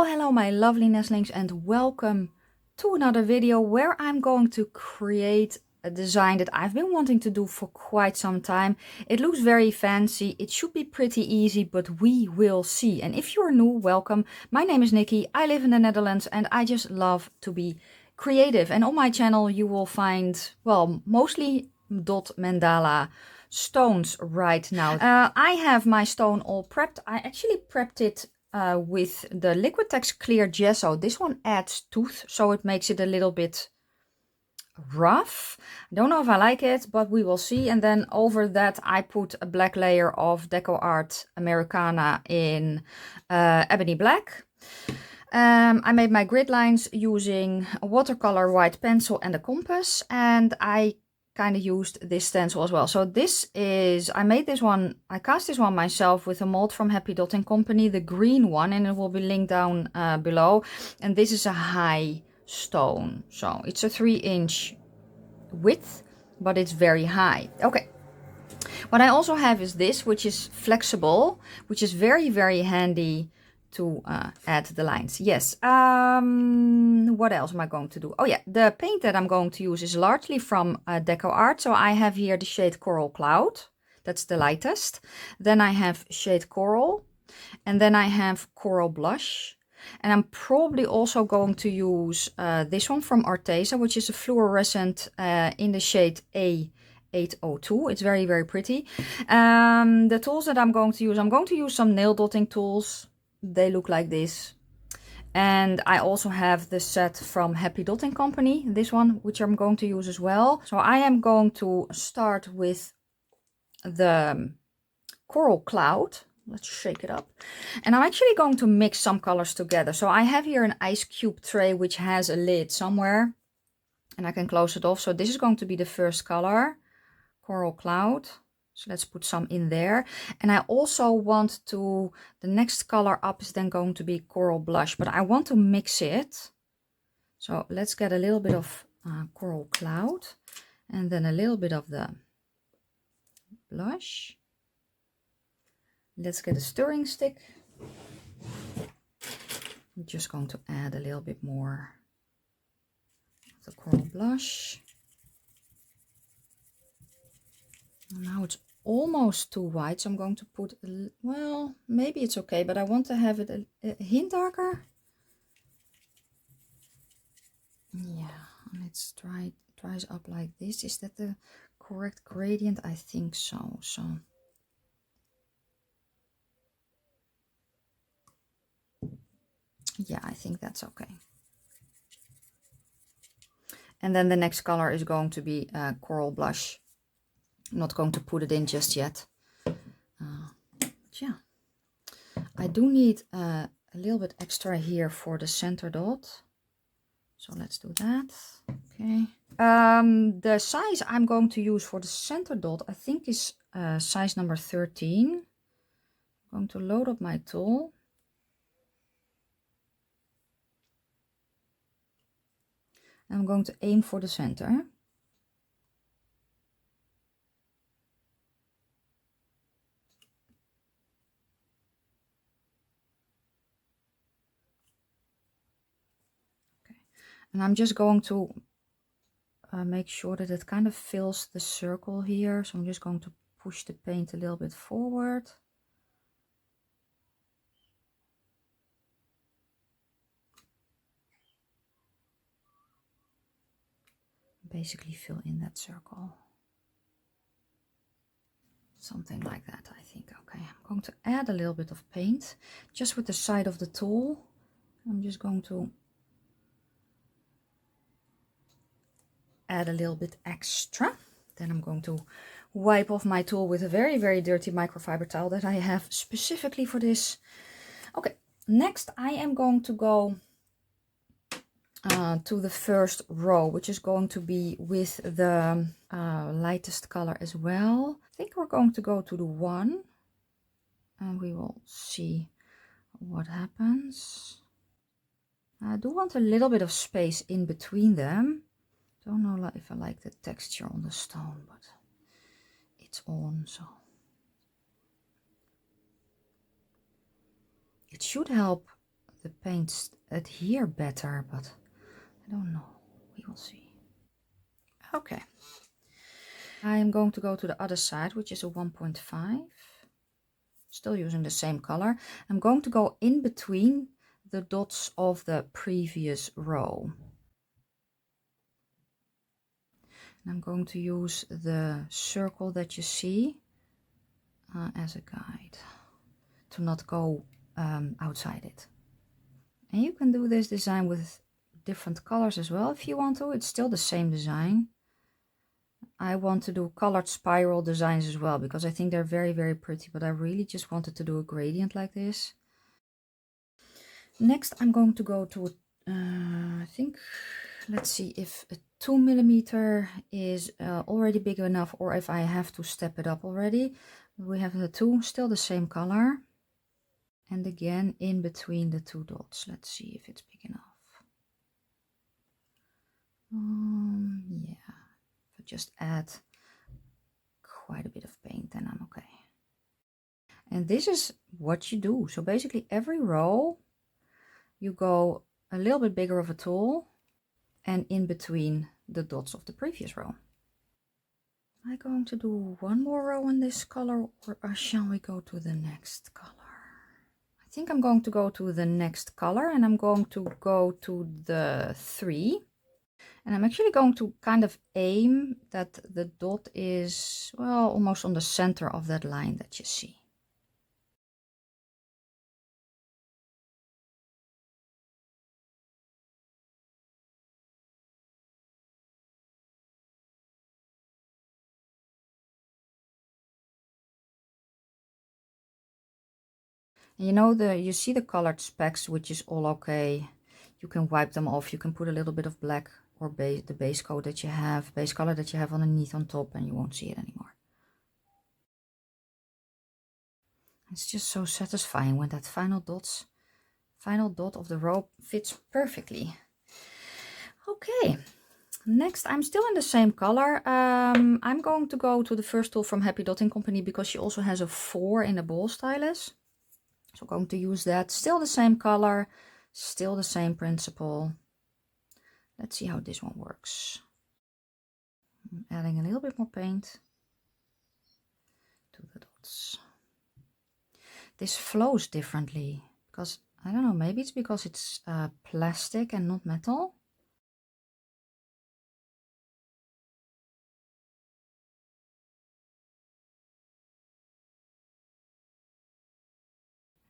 Hello my lovely nestlings, and welcome to another video where I'm going to create a design that I've been wanting to do for quite some time. It looks very fancy, it should be pretty easy, but we will see. And if you're new, welcome. My name is Nikki, I live in the Netherlands and I just love to be creative. And on my channel you will find, well, mostly dot mandala stones right now. I have my stone all prepped. I actually prepped it with the Liquitex clear gesso. This one adds tooth, so it makes it a little bit rough. I don't know if I like it, but we will see. And then over that I put a black layer of Decoart Americana in Ebony Black. I made my grid lines using a watercolor white pencil and a compass, and I kind of used this stencil as well. So this is, I made this one, I cast this one myself with a mold from Happy Dotting Company, the green one, and it will be linked down below. And this is a high stone, so it's a 3-inch width, but it's very high. Okay, what I also have is this, which is flexible, which is very handy to add the lines. Yes. What else am I going to do? Oh yeah, the paint that I'm going to use is largely from Decoart. So I have here the shade Coral Cloud. That's the lightest. Then I have shade Coral. And then I have Coral Blush. And I'm probably also going to use this one from Arteza, which is a fluorescent in the shade A802. It's very pretty. The tools that I'm going to use some nail dotting tools. They look like this. And I also have the set from Happy Dotting Company, this one, which I'm going to use as well. So I am going to start with the Coral Cloud. Let's shake it up. And I'm actually going to mix some colors together. So I have here an ice cube tray which has a lid somewhere, and I can close it off. So this is going to be the first color, Coral Cloud. So let's put some in there. And I also want to, the next color up is then going to be Coral Blush, but I want to mix it. So let's get a little bit of Coral Cloud and then a little bit of the blush. Let's get a stirring stick. I'm just going to add a little bit more of the Coral Blush. Now it's almost too white, so I'm going to put, well, maybe it's okay, but I want to have it a hint darker. Yeah, and it's dries up like this. Is that the correct gradient? I think so. So yeah, I think that's okay. And then the next color is going to be Coral Blush. I'm not going to put it in just yet. Yeah, I do need a little bit extra here for the center dot. So let's do that. Okay. The size I'm going to use for the center dot, I think, is size number 13. I'm going to load up my tool. I'm going to aim for the center. And I'm just going to make sure that it kind of fills the circle here. So I'm just going to push the paint a little bit forward. Basically fill in that circle. Something like that, I think. Okay, I'm going to add a little bit of paint just with the side of the tool. I'm just going to add a little bit extra. Then I'm going to wipe off my tool with a very dirty microfiber towel that I have specifically for this. Okay, next I am going to go to the first row, which is going to be with the lightest color as well. I think we're going to go to the 1 and we will see what happens. I do want a little bit of space in between them. Don't know if I like the texture on the stone, but it's on, so it should help the paints adhere better, but I don't know. We will see. Okay. I am going to go to the other side, which is a 1.5. Still using the same color. I'm going to go in between the dots of the previous row. And I'm going to use the circle that you see as a guide to not go outside it. And you can do this design with different colors as well if you want to. It's still the same design. I want to do colored spiral designs as well because I think they're very, very pretty, but I really just wanted to do a gradient like this. Next, I'm going to go to, I think, let's see if a 2mm is already big enough or if I have to step it up already. We have the 2, still the same color. And again, in between the 2 dots. Let's see if it's big enough. Yeah, if I just add quite a bit of paint, then I'm okay. And this is what you do. So basically every row, you go a little bit bigger of a tool and in between the dots of the previous row. Am I going to do one more row in this color or shall we go to the next color? I think I'm going to go to the next color and I'm going to go to the 3. And I'm actually going to kind of aim that the dot is, well, almost on the center of that line that you see. You know, you see the colored specks, which is all okay. You can wipe them off. You can put a little bit of black or the base color that you have underneath on top, and you won't see it anymore. It's just so satisfying when that final dot of the row fits perfectly. Okay, next I'm still in the same color. I'm going to go to the first tool from Happy Dotting Company because she also has a 4 in the ball stylus. So I'm going to use that. Still the same color, still the same principle. Let's see how this one works. I'm adding a little bit more paint to the dots. This flows differently because, I don't know, maybe it's because it's plastic and not metal.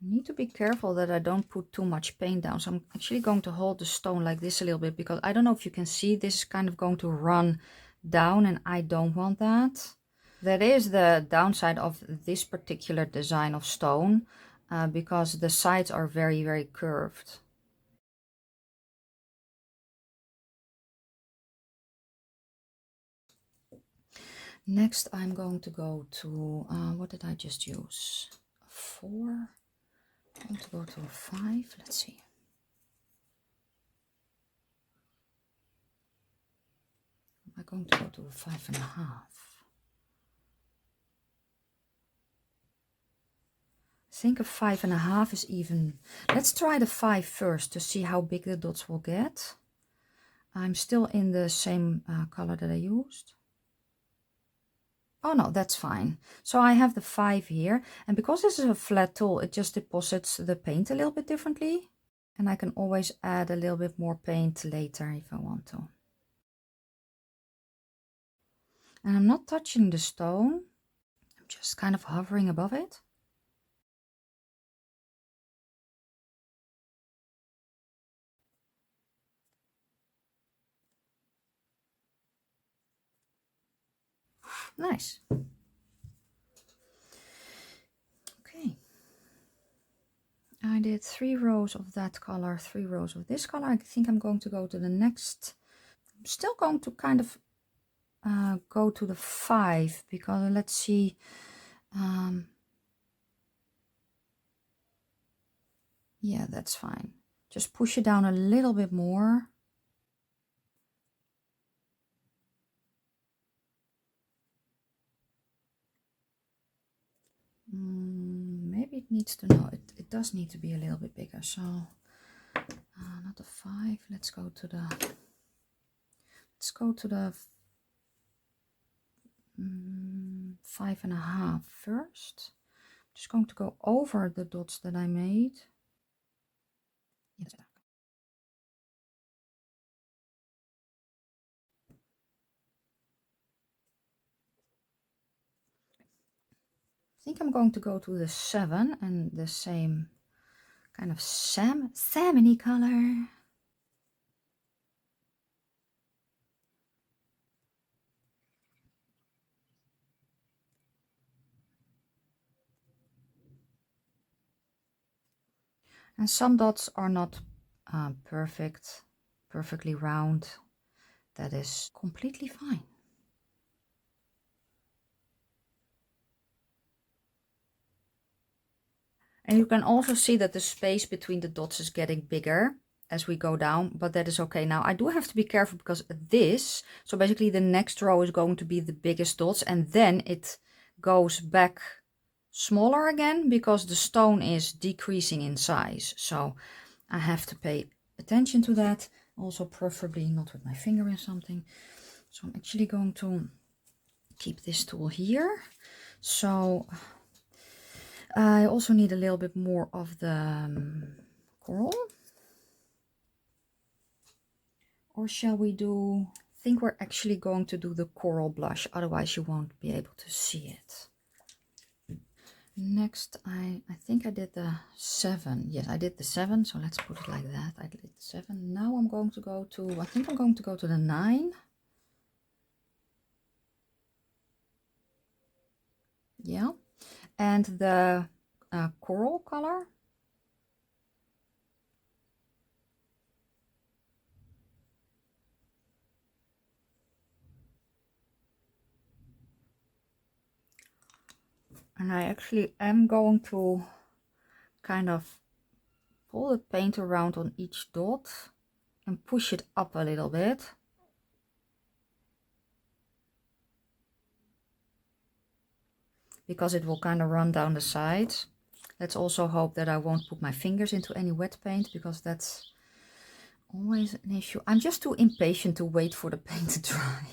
I need to be careful that I don't put too much paint down. So I'm actually going to hold the stone like this a little bit because I don't know if you can see, this is kind of going to run down and I don't want that. That is the downside of this particular design of stone because the sides are very, very curved. Next, I'm going to go to, what did I just use? A 4. I'm going to go to a 5. Let's see. I'm going to go to a 5.5. I think a 5.5 is even. Let's try the 5 first to see how big the dots will get. I'm still in the same color that I used. Oh no, that's fine. So I have the 5 here, and because this is a flat tool, it just deposits the paint a little bit differently. And I can always add a little bit more paint later if I want to. And I'm not touching the stone. I'm just kind of hovering above it. Nice. Okay. I did 3 rows of that color, 3 rows of this color. I think I'm going to go to the next. I'm still going to kind of go to the 5 because let's see. Yeah, that's fine. Just push it down a little bit more. Maybe it needs to know, it does need to be a little bit bigger. So 5. Let's go to the 5.5 first. Just going to go over the dots that I made. Yes. I think I'm going to go to the 7 and the same kind of salmony color. And some dots are not perfectly round. That is completely fine. And you can also see that the space between the dots is getting bigger as we go down, but that is okay. Now I do have to be careful because this, so basically the next row is going to be the biggest dots, and then it goes back smaller again because the stone is decreasing in size. So I have to pay attention to that. Also preferably not with my finger in something. So I'm actually going to keep this tool here. So I also need a little bit more of the coral. Or shall we do, I think we're actually going to do the coral blush, otherwise you won't be able to see it. Next, I think I did the 7. Yes, I did the 7, so let's put it like that. I did the 7. Now I'm going to go to, I think I'm going to go to the 9. Yeah, and the coral color. And I actually am going to kind of pull the paint around on each dot and push it up a little bit. Because it will kind of run down the sides. Let's also hope that I won't put my fingers into any wet paint, because that's always an issue. I'm just too impatient to wait for the paint to dry.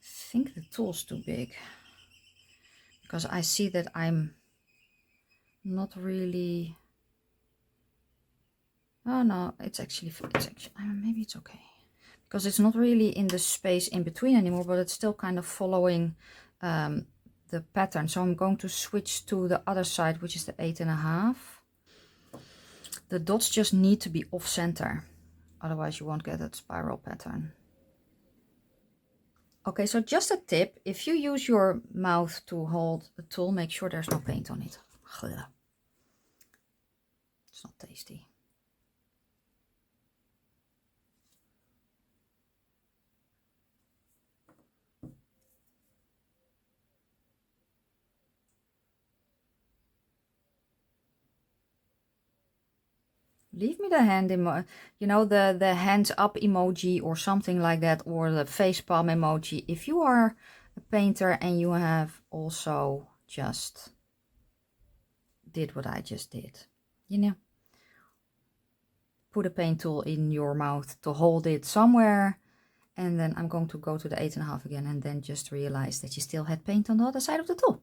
I think the tool's too big, because I see that I'm not really, oh no, it's actually maybe it's okay, because it's not really in the space in between anymore, but it's still kind of following the pattern. So I'm going to switch to the other side, which is the 8.5. The dots just need to be off center, otherwise you won't get that spiral pattern. Okay, so just a tip, if you use your mouth to hold the tool, make sure there's no paint on it. It's not tasty. Leave me the hand emoji, you know, the hands up emoji or something like that, or the face palm emoji. If you are a painter and you have also just did what I just did, you know, put a paint tool in your mouth to hold it somewhere, and then I'm going to go to the 8.5 again, and then just realize that you still had paint on the other side of the tool.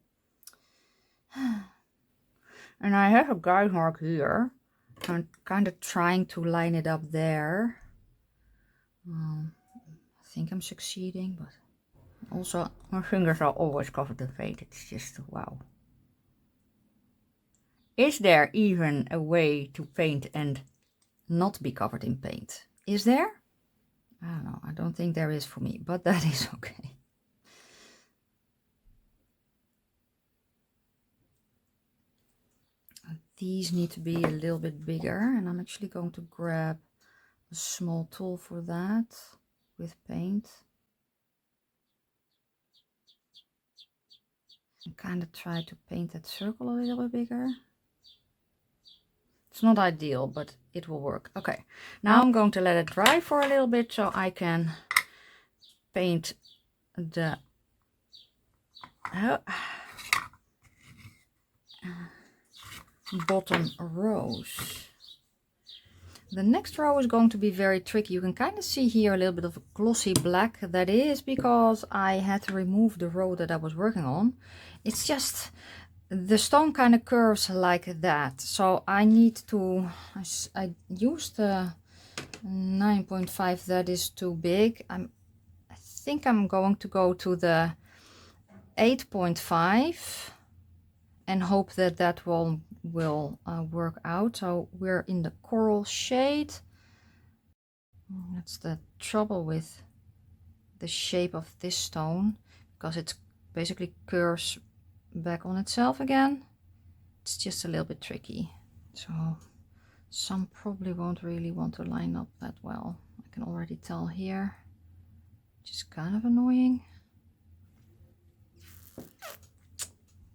And I have a guide mark here. I'm kind of trying to line it up there. I think I'm succeeding, but also my fingers are always covered in paint. It's just wow. Is there even a way to paint and not be covered in paint? Is there? I don't know. I don't think there is for me, but that is okay. These need to be a little bit bigger, and I'm actually going to grab a small tool for that with paint. And kind of try to paint that circle a little bit bigger. It's not ideal, but it will work. Okay, now I'm going to let it dry for a little bit so I can paint the bottom rows. The next row is going to be very tricky. You can kind of see here a little bit of a glossy black. That is because I had to remove the row that I was working on. It's just the stone kind of curves like that. So I need to, I used the 9.5, that is too big. I think I'm going to go to the 8.5 and hope that that will work out. So we're in the coral shade. That's the trouble with the shape of this stone, because it basically curves back on itself again. It's just a little bit tricky. So some probably won't really want to line up that well. I can already tell here, which is kind of annoying.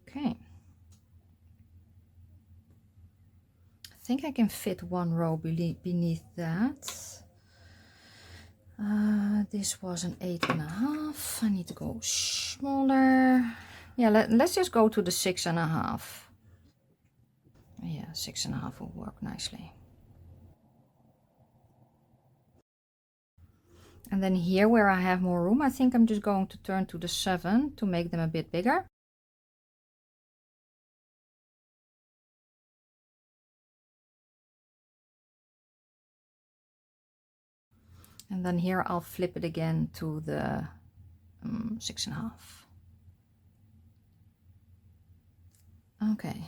Okay. I think I can fit one row beneath that. This was an 8.5. I need to go smaller. Yeah, let's just go to the 6.5. Yeah, 6.5 will work nicely. And then here where I have more room, I think I'm just going to turn to the 7 to make them a bit bigger. And then here I'll flip it again to the 6.5. Okay.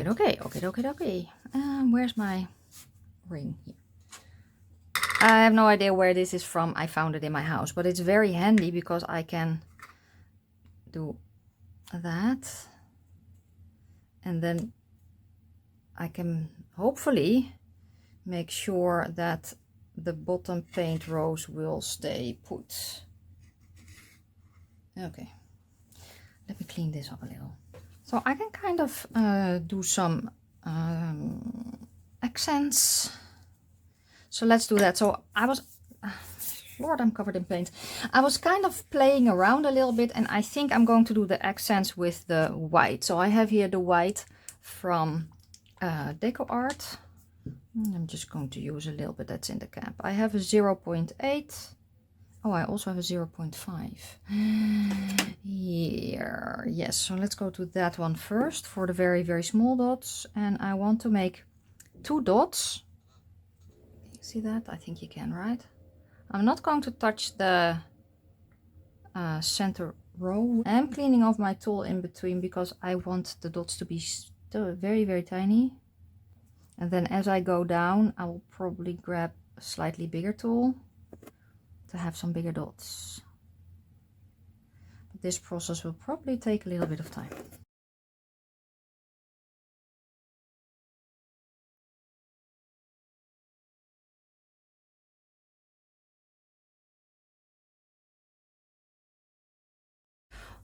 Okay. Where's my ring here? I have no idea where this is from. I found it in my house, but it's very handy because I can do that. And then I can hopefully make sure that the bottom paint rows will stay put. Okay, let me clean this up a little. So I can kind of do some accents. So let's do that. So I was, Lord, I'm covered in paint. I was kind of playing around a little bit, and I think I'm going to do the accents with the white. So I have here the white from Decoart. I'm just going to use a little bit that's in the cap. I have a 0.8. Oh, I also have a 0.5 here. Yes, so let's go to that one first for the very, very small dots. And I want to make 2 dots. See that? I think you can, right? I'm not going to touch the center row. I'm cleaning off my tool in between because I want the dots to be still very, very tiny. And then as I go down, I will probably grab a slightly bigger tool to have some bigger dots. But this process will probably take a little bit of time.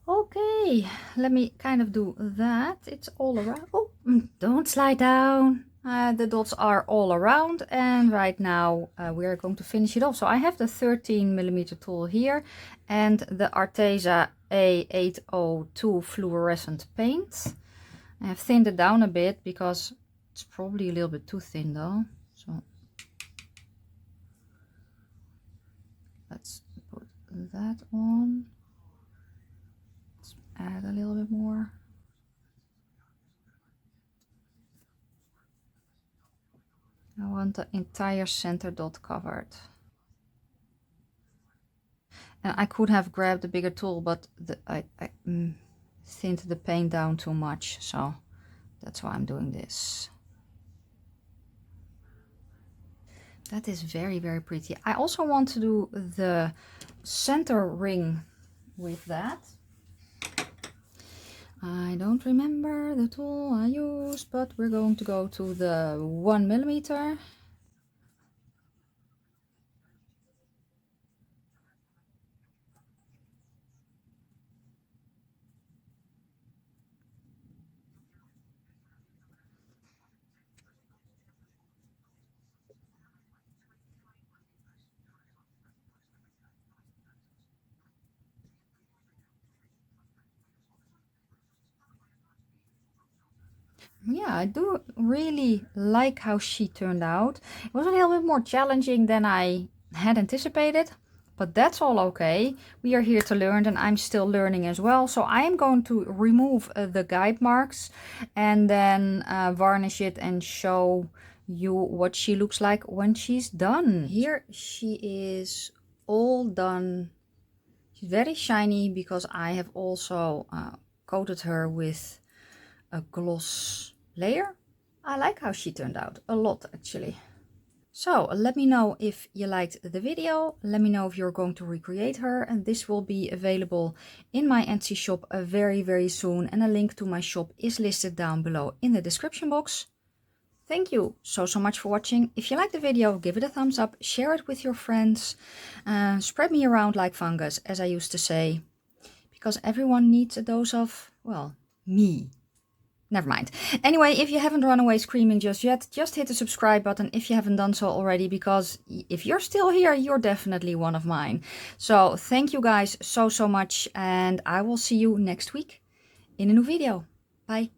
Okay, let me kind of do that. It's all around. Oh, don't slide down. The dots are all around, and right now we are going to finish it off. So I have the 13mm tool here and the Arteza A802 fluorescent paint. I have thinned it down a bit because it's probably a little bit too thin though. So let's put that on. Let's add a little bit more. I want the entire center dot covered. And I could have grabbed a bigger tool, but I thinned the paint down too much, so that's why I'm doing this. That is very, very pretty. I also want to do the center ring with that. I don't remember the tool I used, but we're going to go to the 1mm. Yeah, I do really like how she turned out. It was a little bit more challenging than I had anticipated, but that's all okay. We are here to learn, and I'm still learning as well. So I am going to remove the guide marks and then varnish it and show you what she looks like when she's done. Here she is all done. She's very shiny because I have also coated her with a gloss layer. I like how she turned out a lot actually. So let me know if you liked the video. Let me know if you're going to recreate her, and this will be available in my Etsy shop very soon, and a link to my shop is listed down below in the description box. Thank you so much for watching. If you liked the video, give it a thumbs up, share it with your friends, spread me around like fungus, as I used to say, because everyone needs a dose of, well, me. Never mind. Anyway, if you haven't run away screaming just yet, just hit the subscribe button if you haven't done so already, because if you're still here, you're definitely one of mine. So thank you guys so much, and I will see you next week in a new video. Bye.